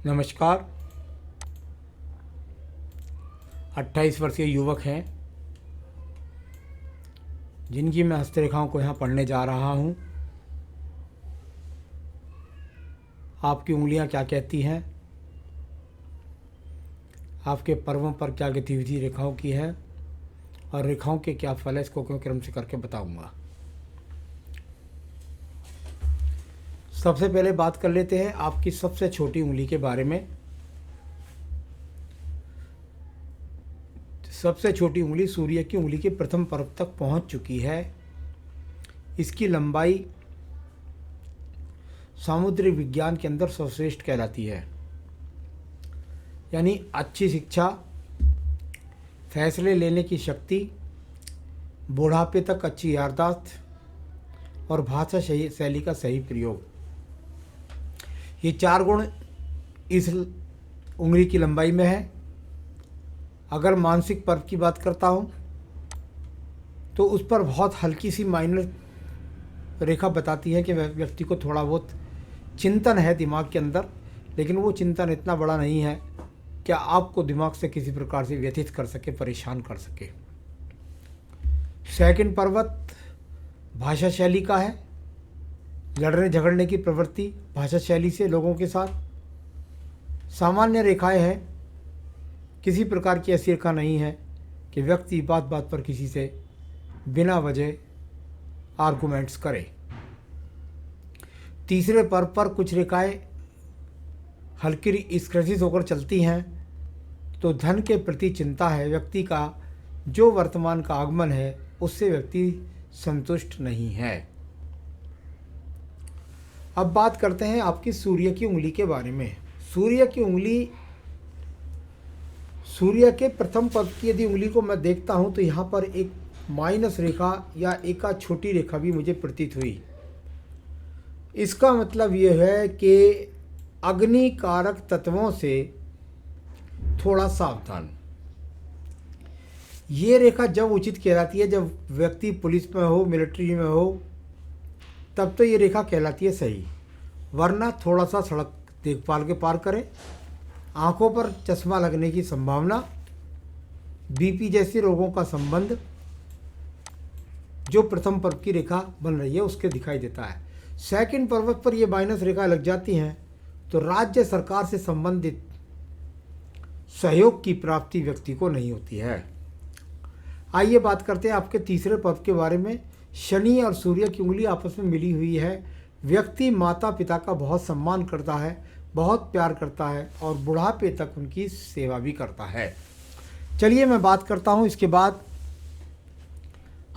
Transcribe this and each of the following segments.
नमस्कार। 28 वर्षीय युवक हैं जिनकी मैं हस्तरेखाओं को यहाँ पढ़ने जा रहा हूँ। आपकी उंगलियाँ क्या कहती हैं, आपके पर्वों पर क्या गतिविधि रेखाओं की है और रेखाओं के क्या फल है, इसको क्रम से करके बताऊँगा। सबसे पहले बात कर लेते हैं आपकी सबसे छोटी उंगली के बारे में। सबसे छोटी उंगली सूर्य की उंगली के प्रथम पर्व तक पहुंच चुकी है। इसकी लंबाई सामुद्रिक विज्ञान के अंदर सर्वश्रेष्ठ कहलाती है। यानी अच्छी शिक्षा, फैसले लेने की शक्ति, बुढ़ापे तक अच्छी याददाश्त और भाषा शैली का सही प्रयोग, ये 4 गुण इस उंगली की लंबाई में है। अगर मानसिक पर्व की बात करता हूँ तो उस पर बहुत हल्की सी माइनर रेखा बताती है कि व्यक्ति को थोड़ा बहुत चिंतन है दिमाग के अंदर, लेकिन वो चिंतन इतना बड़ा नहीं है कि आपको दिमाग से किसी प्रकार से व्यथित कर सके, परेशान कर सके। सेकंड पर्वत भाषा शैली का है। लड़ने झगड़ने की प्रवृत्ति भाषा शैली से लोगों के साथ। सामान्य रेखाएं हैं, किसी प्रकार की ऐसी रेखा नहीं है कि व्यक्ति बात बात पर किसी से बिना वजह आर्गुमेंट्स करे। तीसरे पर्व पर कुछ रेखाएं हल्की स्क्रैचेस होकर चलती हैं तो धन के प्रति चिंता है। व्यक्ति का जो वर्तमान का आगमन है उससे व्यक्ति संतुष्ट नहीं है। अब बात करते हैं आपकी सूर्य की उंगली के बारे में। सूर्य की उंगली, सूर्य के प्रथम पर्व की यदि उंगली को मैं देखता हूं तो यहाँ पर एक माइनस रेखा या एक छोटी रेखा भी मुझे प्रतीत हुई। इसका मतलब यह है कि अग्नि कारक तत्वों से थोड़ा सावधान। ये रेखा जब उचित कहलाती है, जब व्यक्ति पुलिस में हो, मिलिट्री में हो, तब तो ये रेखा कहलाती है सही। वरना थोड़ा सा सड़क देखभाल के पार करें। आंखों पर चश्मा लगने की संभावना, बीपी जैसे रोगों का संबंध जो प्रथम पर्व की रेखा बन रही है उसके दिखाई देता है। सेकंड पर्वत पर ये माइनस रेखा लग जाती हैं तो राज्य सरकार से संबंधित सहयोग की प्राप्ति व्यक्ति को नहीं होती है। आइए बात करते हैं आपके तीसरे पर्व के बारे में। शनि और सूर्य की उंगली आपस में मिली हुई है। व्यक्ति माता पिता का बहुत सम्मान करता है, बहुत प्यार करता है और बुढ़ापे तक उनकी सेवा भी करता है। चलिए मैं बात करता हूँ इसके बाद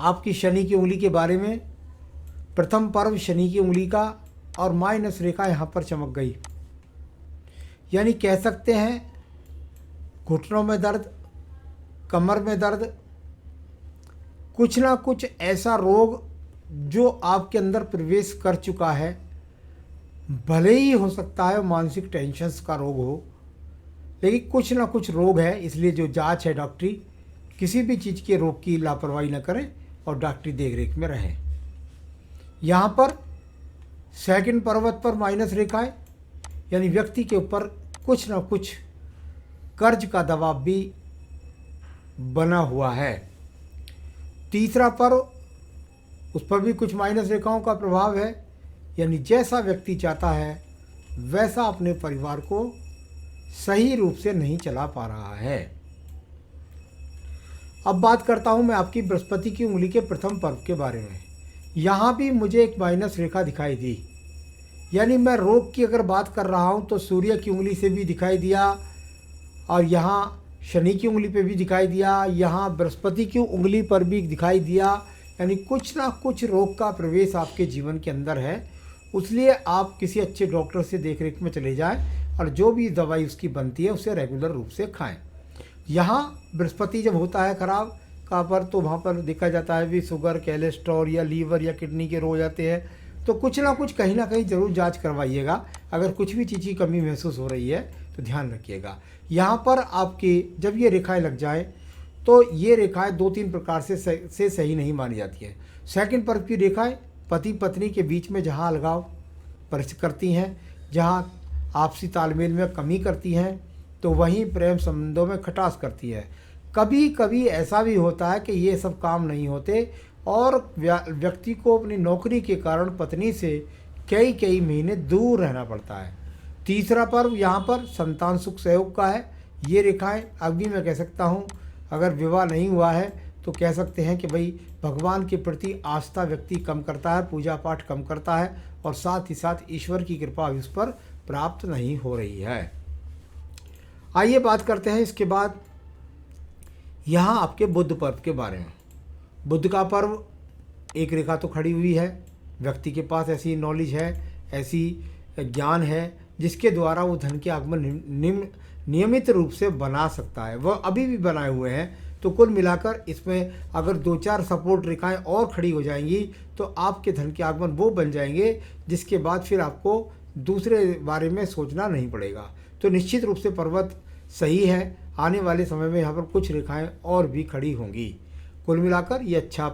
आपकी शनि की उंगली के बारे में। प्रथम पर्व शनि की उंगली का और माइनस रेखा यहाँ पर चमक गई। यानी कह सकते हैं घुटनों में दर्द, कमर में दर्द, कुछ ना कुछ ऐसा रोग जो आपके अंदर प्रवेश कर चुका है। भले ही हो सकता है मानसिक टेंशन्स का रोग हो, लेकिन कुछ ना कुछ रोग है। इसलिए जो जांच है डॉक्टरी, किसी भी चीज़ के रोग की लापरवाही न करें और डॉक्टरी देखरेख में रहें। यहाँ पर सेकंड पर्वत पर माइनस रेखा है, यानी व्यक्ति के ऊपर कुछ ना कुछ कर्ज का दबाव भी बना हुआ है। तीसरा पर्व, उस पर भी कुछ माइनस रेखाओं का प्रभाव है। यानी जैसा व्यक्ति चाहता है वैसा अपने परिवार को सही रूप से नहीं चला पा रहा है। अब बात करता हूं मैं आपकी बृहस्पति की उंगली के प्रथम पर्व के बारे में। यहाँ भी मुझे एक माइनस रेखा दिखाई दी। यानी मैं रोग की अगर बात कर रहा हूँ तो सूर्य की उंगली से भी दिखाई दिया और यहाँ शनि की उंगली पे भी दिखाई दिया, यहाँ बृहस्पति की उंगली पर भी दिखाई दिया। यानी कुछ ना कुछ रोग का प्रवेश आपके जीवन के अंदर है। इसलिए आप किसी अच्छे डॉक्टर से देखरेख में चले जाएं और जो भी दवाई उसकी बनती है उसे रेगुलर रूप से खाएं। यहाँ बृहस्पति जब होता है खराब का पर तो वहाँ पर देखा जाता है भी शुगर, कोलेस्ट्रॉल या लीवर या किडनी के रोग जाते हैं। तो कुछ ना कुछ कहीं ना कहीं ज़रूर जांच करवाइएगा। अगर कुछ भी चीज़ की कमी महसूस हो रही है तो ध्यान रखिएगा। यहाँ पर आपकी जब ये रेखाएं लग जाएं तो ये रेखाएं 2-3 प्रकार से सही नहीं मानी जाती है। सेकंड पर्व की रेखाएं पति पत्नी के बीच में जहाँ अलगाव करती हैं, जहाँ आपसी तालमेल में कमी करती हैं, तो वहीं प्रेम संबंधों में खटास करती है। कभी कभी ऐसा भी होता है कि ये सब काम नहीं होते और व्यक्ति को अपनी नौकरी के कारण पत्नी से कई कई महीने दूर रहना पड़ता है। तीसरा पर्व यहाँ पर संतान सुख सहयोग का है। ये रेखाएं अभी मैं कह सकता हूँ, अगर विवाह नहीं हुआ है तो कह सकते हैं कि भाई भगवान के प्रति आस्था व्यक्ति कम करता है, पूजा पाठ कम करता है और साथ ही साथ ईश्वर की कृपा उस पर प्राप्त नहीं हो रही है। आइए बात करते हैं इसके बाद यहाँ आपके बुध पर्व के बारे में। बुध का पर्व एक रेखा तो खड़ी हुई है, व्यक्ति के पास ऐसी नॉलेज है, ऐसी ज्ञान है जिसके द्वारा वो धन के आगमन नियमित रूप से बना सकता है। वह अभी भी बनाए हुए हैं। तो कुल मिलाकर इसमें अगर 2-4 सपोर्ट रेखाएं और खड़ी हो जाएंगी तो आपके धन के आगमन वो बन जाएंगे जिसके बाद फिर आपको दूसरे बारे में सोचना नहीं पड़ेगा। तो निश्चित रूप से पर्वत सही है। आने वाले समय में यहाँ पर कुछ रेखाएं और भी खड़ी होंगी। कुल मिलाकर ये अच्छा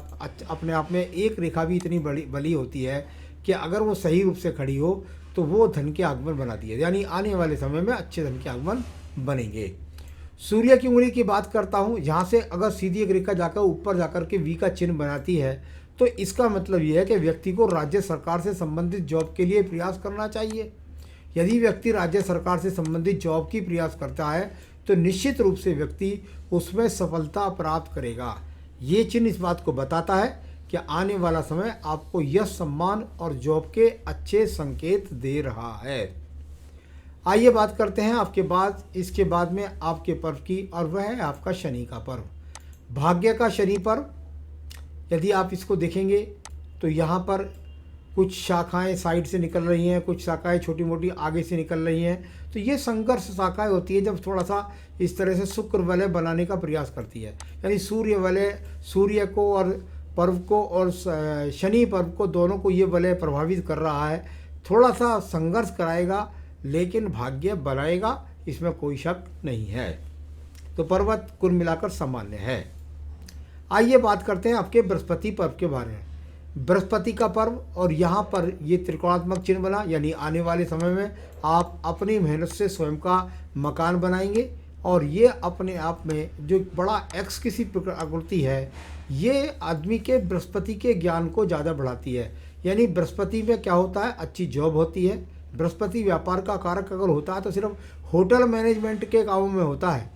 अपने आप में एक रेखा भी इतनी बली होती है कि अगर वो सही रूप से खड़ी हो तो वो धन के आगमन बनाती है, यानी आने वाले समय में अच्छे धन के आगमन बनेंगे। सूर्य की उंगली की बात करता हूँ, यहाँ से अगर सीधी एक रेखा जाकर ऊपर जाकर के वी का चिन्ह बनाती है तो इसका मतलब ये है कि व्यक्ति को राज्य सरकार से संबंधित जॉब के लिए प्रयास करना चाहिए। यदि व्यक्ति राज्य सरकार से संबंधित जॉब की प्रयास करता है तो निश्चित रूप से व्यक्ति उसमें सफलता प्राप्त करेगा। ये चिन्ह इस बात को बताता है कि आने वाला समय आपको यश, सम्मान और जॉब के अच्छे संकेत दे रहा है। आइए बात करते हैं इसके बाद में आपके पर्व की, और वह है आपका शनि का पर्व। भाग्य का शनि पर्व यदि आप इसको देखेंगे तो यहाँ पर कुछ शाखाएं साइड से निकल रही हैं, कुछ शाखाएं छोटी मोटी आगे से निकल रही हैं। तो ये संघर्ष शाखाएं होती है जब थोड़ा सा इस तरह से शुक्र वलय बनाने का प्रयास करती है, यानी सूर्य वलय, सूर्य को और पर्व को और शनि पर्व को, दोनों को ये वलय प्रभावित कर रहा है। थोड़ा सा संघर्ष कराएगा लेकिन भाग्य बनाएगा, इसमें कोई शक नहीं है। तो पर्वत कुल मिलाकर सामान्य है। आइए बात करते हैं आपके बृहस्पति पर्व के बारे में। बृहस्पति का पर्व, और यहाँ पर ये त्रिकोणात्मक चिन्ह बना, यानी आने वाले समय में आप अपनी मेहनत से स्वयं का मकान बनाएंगे और ये अपने आप में जो बड़ा एक्स किसी आकृति है, ये आदमी के बृहस्पति के ज्ञान को ज़्यादा बढ़ाती है। यानी बृहस्पति में क्या होता है, अच्छी जॉब होती है। बृहस्पति व्यापार का कारक अगर होता है तो सिर्फ होटल मैनेजमेंट के कामों में होता है,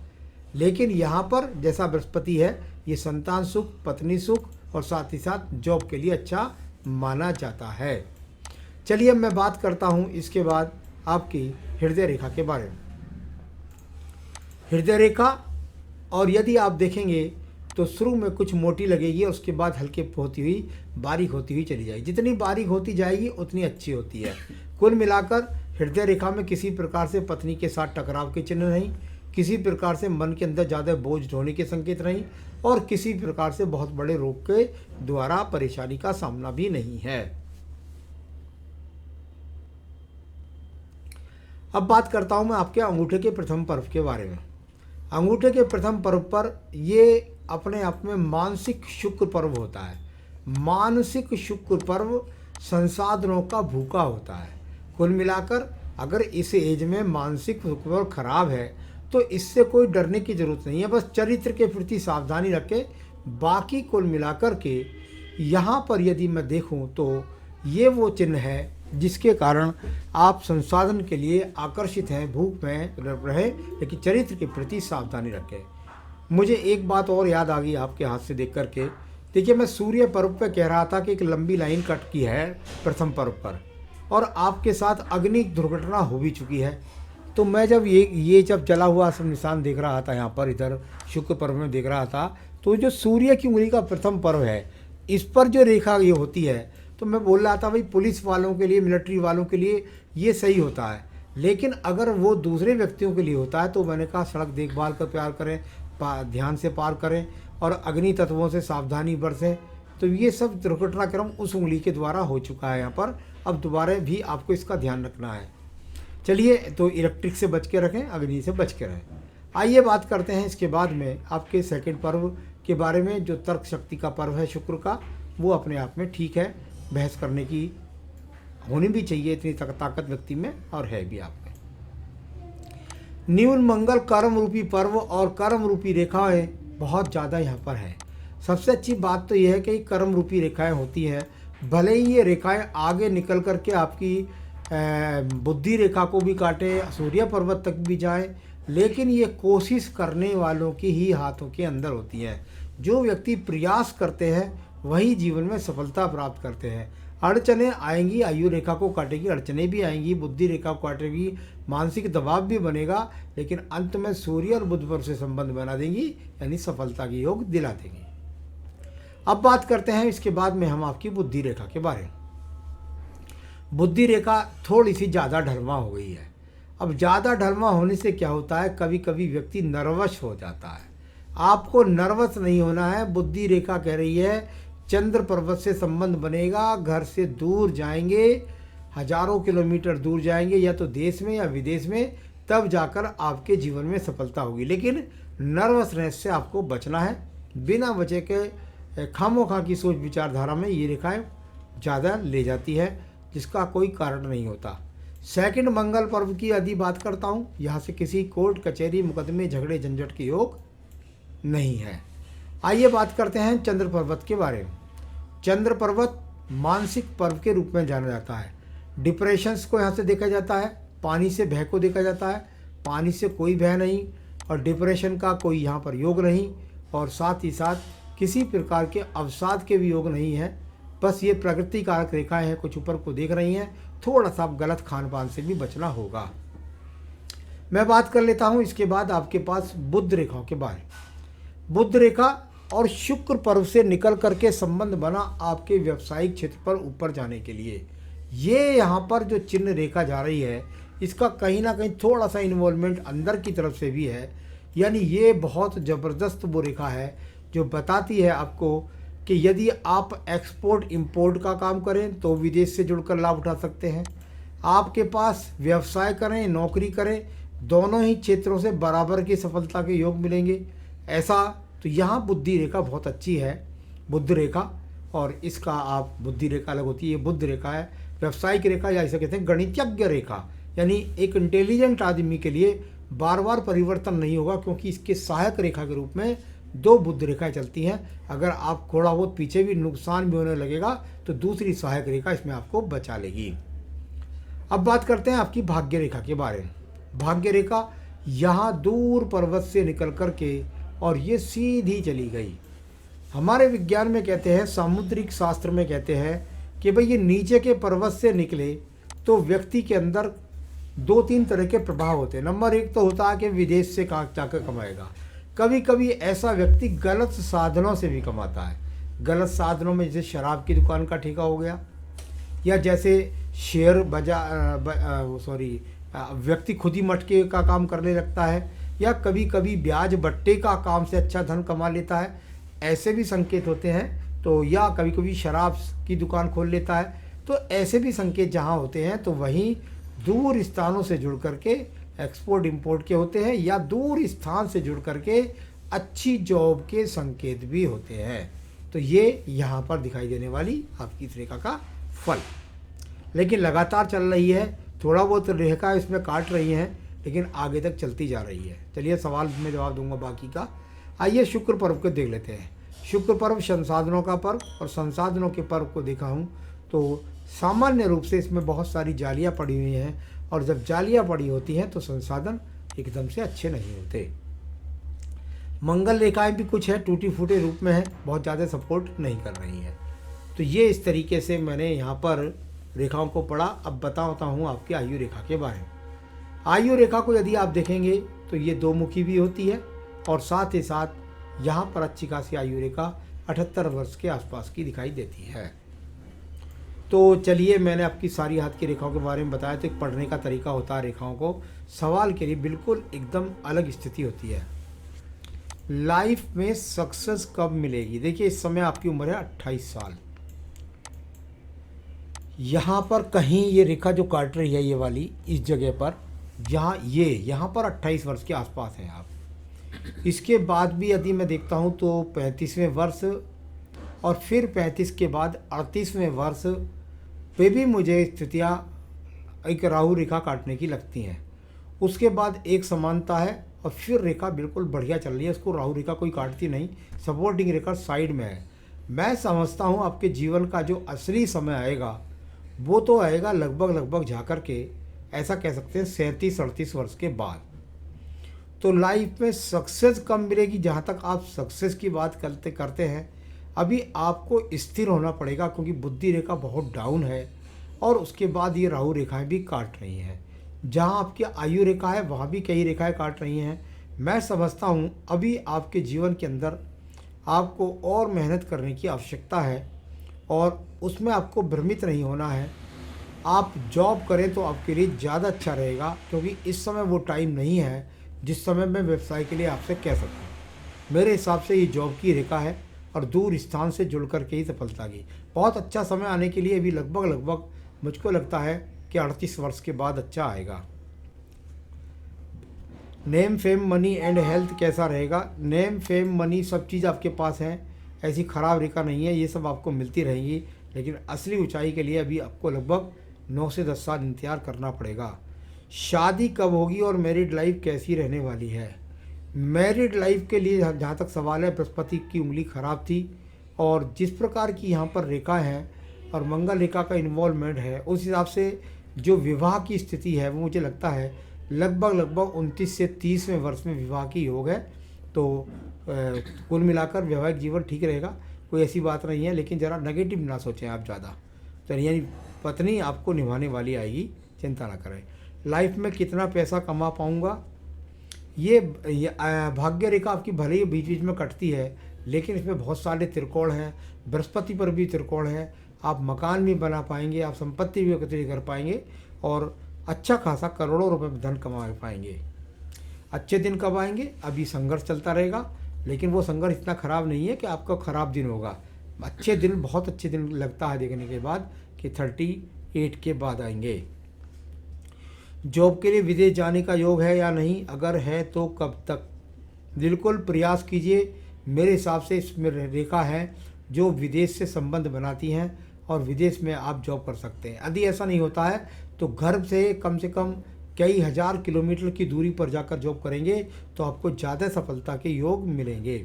लेकिन यहाँ पर जैसा बृहस्पति है ये संतान सुख, पत्नी सुख और साथ ही साथ जॉब के लिए अच्छा माना जाता है। चलिए अब मैं बात करता हूँ इसके बाद आपकी हृदय रेखा के बारे में। हृदय रेखा, और यदि आप देखेंगे तो शुरू में कुछ मोटी लगेगी और उसके बाद हल्के होती हुई बारीक होती हुई चली जाएगी। जितनी बारीक होती जाएगी उतनी अच्छी होती है। कुल मिलाकर हृदय रेखा में किसी प्रकार से पत्नी के साथ टकराव के चिन्ह नहीं, किसी प्रकार से मन के अंदर ज़्यादा बोझ ढोने के संकेत नहीं, और किसी प्रकार से बहुत बड़े रोग के द्वारा परेशानी का सामना भी नहीं है। अब बात करता हूं मैं आपके अंगूठे के प्रथम पर्व के बारे में। अंगूठे के प्रथम पर्व पर ये अपने आप में मानसिक शुक्र पर्व होता है। मानसिक शुक्र पर्व संसाधनों का भूखा होता है। कुल मिलाकर अगर इस एज में मानसिक शुक्र खराब है तो इससे कोई डरने की ज़रूरत नहीं है, बस चरित्र के प्रति सावधानी रखें। बाकी कुल मिलाकर के यहाँ पर यदि मैं देखूँ तो ये वो चिन्ह है जिसके कारण आप संसाधन के लिए आकर्षित हैं, भूख में रहे, लेकिन चरित्र के प्रति सावधानी रखें। मुझे एक बात और याद आ गई आपके हाथ से देख करके। देखिए, मैं सूर्य पर्व पर कह रहा था कि एक लंबी लाइन कट की है प्रथम पर्व पर, और आपके साथ अग्नि दुर्घटना हो भी चुकी है। तो मैं जब ये जब जला हुआ सब निशान देख रहा था, यहाँ पर इधर शुक्र पर्व में देख रहा था, तो जो सूर्य की उंगली का प्रथम पर्व है इस पर जो रेखा ये होती है, तो मैं बोल रहा था भाई पुलिस वालों के लिए, मिलिट्री वालों के लिए ये सही होता है, लेकिन अगर वो दूसरे व्यक्तियों के लिए होता है तो मैंने कहा सड़क देखभाल का प्यार करें, ध्यान से पार करें और अग्नि तत्वों से सावधानी बरतें। तो ये सब दुर्घटनाक्रम उस उंगली के द्वारा हो चुका है यहाँ पर। अब दोबारा भी आपको इसका ध्यान रखना है। चलिए, तो इलेक्ट्रिक से बच के रखें, अग्नि से बच के रहें। आइए बात करते हैं इसके बाद में आपके सेकंड पर्व के बारे में, जो तर्क शक्ति का पर्व है शुक्र का। वो अपने आप में ठीक है, बहस करने की होनी भी चाहिए, इतनी ताकत व्यक्ति में और है भी आप में। न्यून मंगल कर्म रूपी पर्व और कर्म रूपी रेखाएं बहुत ज़्यादा यहाँ पर है। सबसे अच्छी बात तो यह है कि कर्म रूपी रेखाएं होती हैं, भले ही ये रेखाएं आगे निकल करके आपकी बुद्धि रेखा को भी काटे, सूर्य पर्वत तक भी जाएं, लेकिन ये कोशिश करने वालों के ही हाथों के अंदर होती हैं। जो व्यक्ति प्रयास करते हैं वही जीवन में सफलता प्राप्त करते हैं। अड़चने आएंगी, आयु रेखा को काटेगी, अड़चने भी आएंगी, बुद्धि रेखा को काटेगी, मानसिक दबाव भी बनेगा, लेकिन अंत में सूर्य और बुध पर से संबंध बना देंगी, यानी सफलता की योग दिला देंगी। अब बात करते हैं इसके बाद में हम आपकी बुद्धि रेखा के बारे में। बुद्धि रेखा थोड़ी सी ज़्यादा ढलवा हो गई है। अब ज़्यादा ढलवा होने से क्या होता है, कभी कभी व्यक्ति नर्वस हो जाता है। आपको नर्वस नहीं होना है। बुद्धि रेखा कह रही है चंद्र पर्वत से संबंध बनेगा, घर से दूर जाएंगे, हजारों किलोमीटर दूर जाएंगे, या तो देश में या विदेश में, तब जाकर आपके जीवन में सफलता होगी। लेकिन नर्वसनेस से आपको बचना है। बिना वजह के खामोखा की सोच विचारधारा में ये रेखाएं ज़्यादा ले जाती है, जिसका कोई कारण नहीं होता। सेकंड मंगल पर्व की यदि बात करता हूँ, यहाँ से किसी कोर्ट कचहरी मुकदमे झगड़े झंझट के योग नहीं है। आइए बात करते हैं चंद्र पर्वत के बारे में। चंद्र पर्वत मानसिक पर्व के रूप में जाना जाता है। डिप्रेशंस को यहाँ से देखा जाता है, पानी से भय को देखा जाता है, पानी से कोई भय नहीं और डिप्रेशन का कोई यहाँ पर योग नहीं, और साथ ही साथ किसी प्रकार के अवसाद के भी योग नहीं है। बस ये प्रकृति कारक रेखाएं हैं, कुछ ऊपर को देख रही हैं, थोड़ा सा गलत खान पान से भी बचना होगा। मैं बात कर लेता हूँ इसके बाद आपके पास बुध रेखाओं के बारे में। बुध रेखा और शुक्र पर्व से निकल करके संबंध बना आपके व्यवसायिक क्षेत्र पर ऊपर जाने के लिए। ये यहाँ पर जो चिन्ह रेखा जा रही है, इसका कहीं ना कहीं थोड़ा सा इन्वॉल्वमेंट अंदर की तरफ से भी है। यानी ये बहुत ज़बरदस्त वो रेखा है जो बताती है आपको कि यदि आप एक्सपोर्ट इंपोर्ट का काम करें तो विदेश से जुड़कर लाभ उठा सकते हैं। आपके पास व्यवसाय करें, नौकरी करें, दोनों ही क्षेत्रों से बराबर की सफलता के योग मिलेंगे। ऐसा तो यहाँ बुद्धि रेखा बहुत अच्छी है, बुध रेखा, और इसका आप बुद्धि रेखा अलग होती है, ये बुध रेखा है। व्यवसायिक रेखा या इसे कहते हैं गणितज्ञ रेखा, यानी एक इंटेलिजेंट आदमी के लिए बार बार परिवर्तन नहीं होगा, क्योंकि इसके सहायक रेखा के रूप में दो बुध रेखाएं चलती हैं। अगर आप थोड़ा बहुत पीछे भी नुकसान भी होने लगेगा तो दूसरी सहायक रेखा इसमें आपको बचा लेगी। अब बात करते हैं आपकी भाग्य रेखा के बारे में। भाग्य रेखा यहाँ दूर पर्वत से निकल कर के और ये सीधी चली गई। हमारे विज्ञान में कहते हैं, सामुद्रिक शास्त्र में कहते हैं कि भाई ये नीचे के पर्वत से निकले तो व्यक्ति के अंदर दो तीन तरह के प्रभाव होते हैं। नंबर एक तो होता है कि विदेश से कहाँ जाकर कमाएगा। कभी कभी ऐसा व्यक्ति गलत साधनों से भी कमाता है। गलत साधनों में जैसे शराब की दुकान का ठेका हो गया, या जैसे शेयर व्यक्ति खुद ही मटके का काम करने लगता है, या कभी कभी ब्याज बट्टे का काम से अच्छा धन कमा लेता है, ऐसे भी संकेत होते हैं। तो या कभी कभी शराब की दुकान खोल लेता है। तो ऐसे भी संकेत जहाँ होते हैं तो वहीं दूर स्थानों से जुड़ करके एक्सपोर्ट इंपोर्ट के होते हैं, या दूर स्थान से जुड़ करके अच्छी जॉब के संकेत भी होते हैं। तो ये यहाँ पर दिखाई देने वाली आपकी इस रेखा का फल, लेकिन लगातार चल रही है। थोड़ा बहुत रेखा इसमें काट रही हैं, लेकिन आगे तक चलती जा रही है। चलिए सवाल में जवाब दूंगा बाकी का। आइए शुक्र पर्व को देख लेते हैं। शुक्र पर्व संसाधनों का पर्व, और संसाधनों के पर्व को देखा हूँ तो सामान्य रूप से इसमें बहुत सारी जालियाँ पड़ी हुई हैं, और जब जालियाँ पड़ी होती हैं तो संसाधन एकदम से अच्छे नहीं होते। मंगल रेखाएं भी कुछ है टूटी फूटे रूप में है, बहुत ज़्यादा सपोर्ट नहीं कर रही है। तो ये इस तरीके से मैंने यहाँ पर रेखाओं को पढ़ा। अब बताता हूँ आपकी आयु रेखा के बारे में। आयु रेखा को यदि आप देखेंगे तो ये दो मुखी भी होती है, और साथ ही साथ यहाँ पर अच्छी खासी आयु रेखा 78 वर्ष के आसपास की दिखाई देती है। तो चलिए, मैंने आपकी सारी हाथ की रेखाओं के बारे में बताया। तो एक पढ़ने का तरीका होता है रेखाओं को, सवाल के लिए बिल्कुल एकदम अलग स्थिति होती है। लाइफ में सक्सेस कब मिलेगी? देखिए, इस समय आपकी उम्र है 28 साल। यहाँ पर कहीं ये रेखा जो काट रही है, ये वाली इस जगह पर, यहाँ पर 28 वर्ष के आसपास हैं आप। इसके बाद भी यदि मैं देखता हूँ तो 35वें वर्ष, और फिर 35 के बाद 38वें वर्ष पे भी मुझे स्थितियाँ एक राहु रेखा काटने की लगती हैं। उसके बाद एक समानता है और फिर रेखा बिल्कुल बढ़िया चल रही है, इसको राहु रेखा कोई काटती नहीं, सपोर्टिंग रेखा साइड में है। मैं समझता हूँ आपके जीवन का जो असली समय आएगा वो तो आएगा लगभग जा कर के ऐसा कह सकते हैं 37-38 वर्ष के बाद। तो लाइफ में सक्सेस कम मिलेगी। जहाँ तक आप सक्सेस की बात करते हैं, अभी आपको स्थिर होना पड़ेगा क्योंकि बुद्धि रेखा बहुत डाउन है और उसके बाद ये राहु रेखाएं भी काट रही हैं। जहाँ आपकी आयु रेखा है वहाँ भी कई रेखाएं काट रही हैं। मैं समझता हूँ अभी आपके जीवन के अंदर आपको और मेहनत करने की आवश्यकता है और उसमें आपको भ्रमित नहीं होना है। आप जॉब करें तो आपके लिए ज़्यादा अच्छा रहेगा क्योंकि इस समय वो टाइम नहीं है जिस समय मैं व्यवसाय के लिए आपसे कह सकता हूँ। मेरे हिसाब से ये जॉब की रेखा है और दूर स्थान से जुड़ करके ही सफलता की बहुत अच्छा समय आने के लिए अभी लगभग मुझको लगता है कि 38 वर्ष के बाद अच्छा आएगा। Name fame money and health कैसा रहेगा? नेम फेम मनी सब चीज़ आपके पास है, ऐसी ख़राब रेखा नहीं है, ये सब आपको मिलती रहेंगी। लेकिन असली ऊंचाई के लिए अभी आपको लगभग 9 से 10 साल इंतजार करना पड़ेगा। शादी कब होगी और मैरिड लाइफ कैसी रहने वाली है? मैरिड लाइफ के लिए जहाँ तक सवाल है, बृहस्पति की उंगली खराब थी और जिस प्रकार की यहाँ पर रेखा है और मंगल रेखा का इन्वॉल्वमेंट है उस हिसाब से जो विवाह की स्थिति है वो मुझे लगता है लगभग 29 से 30वें वर्ष में विवाह की योग है। तो कुल मिलाकर वैवाहिक जीवन ठीक रहेगा, कोई ऐसी बात नहीं है। लेकिन ज़रा नेगेटिव ना सोचें आप ज़्यादा, तो यानी पत्नी आपको निभाने वाली आएगी, चिंता ना करें। लाइफ में कितना पैसा कमा पाऊँगा, ये भाग्य रेखा आपकी भले ही बीच बीच में कटती है लेकिन इसमें बहुत सारे त्रिकोण हैं, बृहस्पति पर भी त्रिकोण है। आप मकान भी बना पाएंगे, आप संपत्ति भी एकत्रित कर पाएंगे और अच्छा खासा करोड़ों रुपए में धन कमा पाएंगे। अच्छे दिन कब आएंगे? अभी संघर्ष चलता रहेगा लेकिन वो संघर्ष इतना ख़राब नहीं है कि आपका ख़राब दिन होगा। अच्छे दिन, बहुत अच्छे दिन लगता है देखने के बाद कि 38 के बाद आएंगे। जॉब के लिए विदेश जाने का योग है या नहीं? अगर है तो कब तक? बिल्कुल प्रयास कीजिए। मेरे हिसाब से इसमें रेखा है जो विदेश से संबंध बनाती हैं और विदेश में आप जॉब कर सकते हैं। यदि ऐसा नहीं होता है तो घर से कम कई हज़ार किलोमीटर की दूरी पर जाकर जॉब करेंगे तो आपको ज़्यादा सफलता के योग मिलेंगे।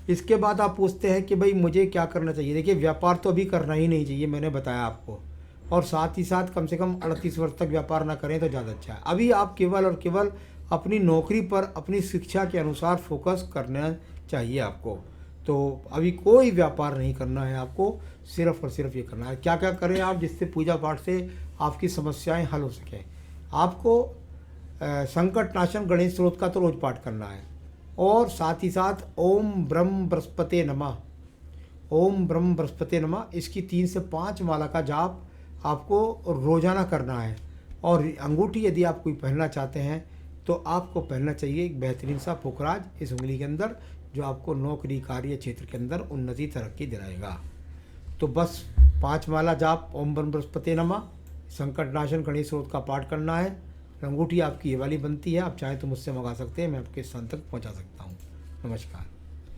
इसके बाद आप पूछते हैं कि भाई मुझे क्या करना चाहिए? देखिए, व्यापार तो अभी करना ही नहीं चाहिए, मैंने बताया आपको, और साथ ही साथ कम से कम 38 वर्ष तक व्यापार ना करें तो ज़्यादा अच्छा है। अभी आप केवल और केवल अपनी नौकरी पर, अपनी शिक्षा के अनुसार फोकस करना चाहिए आपको। तो अभी कोई व्यापार नहीं करना है आपको, सिर्फ और सिर्फ ये करना है। क्या क्या करें आप जिससे पूजा पाठ से आपकी समस्याएं हल हो सकें? आपको संकट नाशन गणेश स्रोत का तो रोज पाठ करना है और साथ ही साथ ओम ब्रह्म बृहस्पते नमः, ओम ब्रह्म बृहस्पते नमः, इसकी 3 से 5 माला का जाप आपको रोजाना करना है। और अंगूठी यदि आप कोई पहनना चाहते हैं तो आपको पहनना चाहिए एक बेहतरीन सा पुखराज इस उंगली के अंदर, जो आपको नौकरी कार्य क्षेत्र के अंदर उन्नति तरक्की दिलाएगा। तो बस 5 माला जाप ओम ब्रह्म बृहस्पते नमः, संकट नाशन गणेश स्रोत का पाठ करना है। अंगूठी आपकी ये वाली बनती है, आप चाहें तो मुझसे मंगा सकते हैं, मैं आपके स्थान तक पहुंचा सकता हूं। नमस्कार।